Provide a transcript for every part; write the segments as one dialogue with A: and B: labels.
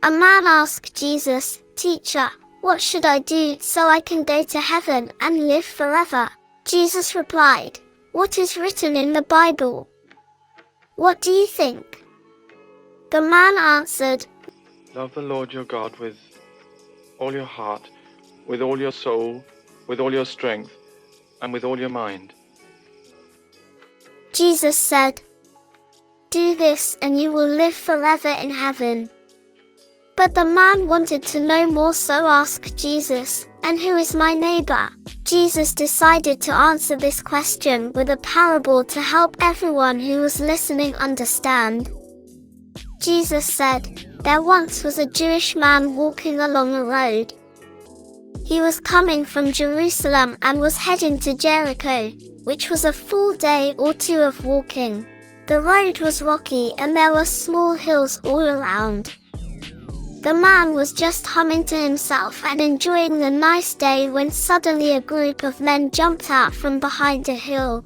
A: A man asked Jesus, "Teacher, what should I do so I can go to heaven and live forever?" Jesus replied, "What is written in the Bible? What do you think?" The man answered,
B: Love the Lord your God with all your heart, with all your soul, with all your strength, and with all your mind.
A: Jesus said, "Do this and you will live forever in heaven." But the man wanted to know more, so asked Jesus, "And who is my neighbor?" Jesus decided to answer this question with a parable to help everyone who was listening understand. Jesus said, "There once was a Jewish man walking along a road. He was coming from Jerusalem and was heading to Jericho, which was a full day or two of walking. The road was rocky and there were small hills all around. The man was just humming to himself and enjoying the nice day when suddenly a group of men jumped out from behind a hill.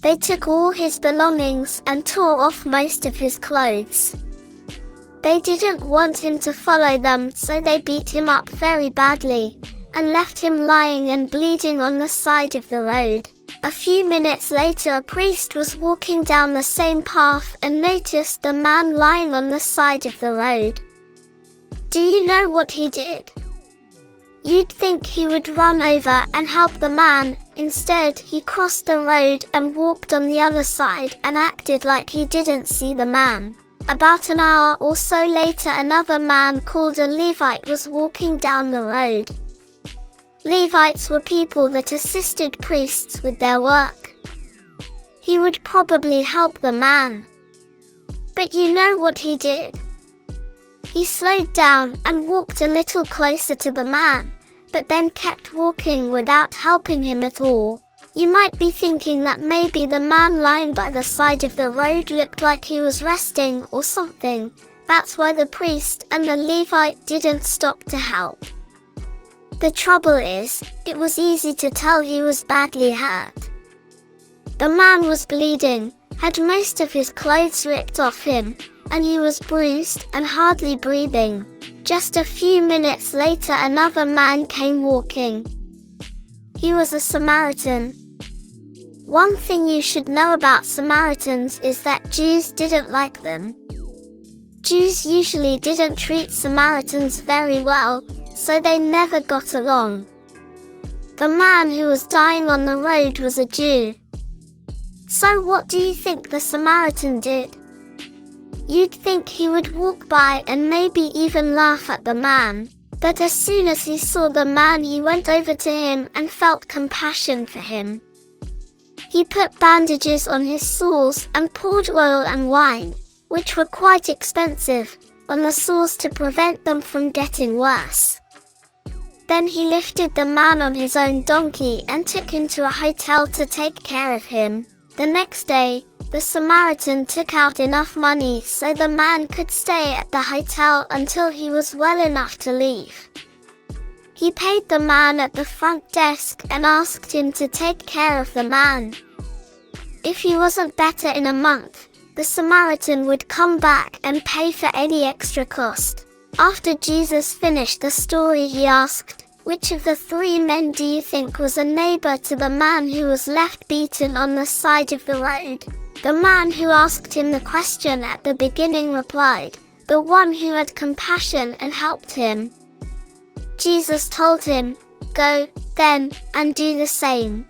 A: They took all his belongings and tore off most of his clothes. They didn't want him to follow them, so they beat him up very badly, and left him lying and bleeding on the side of the road. A few minutes later, a priest was walking down the same path and noticed the man lying on the side of the road. Do you know what he did? You'd think he would run over and help the man. Instead, he crossed the road and walked on the other side and acted like he didn't see the man. About an hour or so later, another man called a Levite was walking down the road. Levites were people that assisted priests with their work. He would probably help the man. But you know what he did? He slowed down and walked a little closer to the man, but then kept walking without helping him at all. You might be thinking that maybe the man lying by the side of the road looked like he was resting or something. That's why the priest and the Levite didn't stop to help. The trouble is, it was easy to tell he was badly hurt. The man was bleeding, had most of his clothes ripped off him, and he was bruised and hardly breathing. Just a few minutes later, another man came walking. He was a Samaritan. One thing you should know about Samaritans is that Jews didn't like them. Jews usually didn't treat Samaritans very well, so they never got along. The man who was dying on the road was a Jew. So what do you think the Samaritan did? You'd think he would walk by and maybe even laugh at the man. But as soon as he saw the man, he went over to him and felt compassion for him. He put bandages on his sores and poured oil and wine, which were quite expensive, on the sores to prevent them from getting worse. Then he lifted the man on his own donkey and took him to a hotel to take care of him. The next day, the Samaritan took out enough money so the man could stay at the hotel until he was well enough to leave. He paid the man at the front desk and asked him to take care of the man. If he wasn't better in a month, the Samaritan would come back and pay for any extra cost. After Jesus finished the story, he asked, "Which of the three men do you think was a neighbor to the man who was left beaten on the side of the road?" The man who asked him the question at the beginning replied, "The one who had compassion and helped him." Jesus told him, "Go, then, and do the same."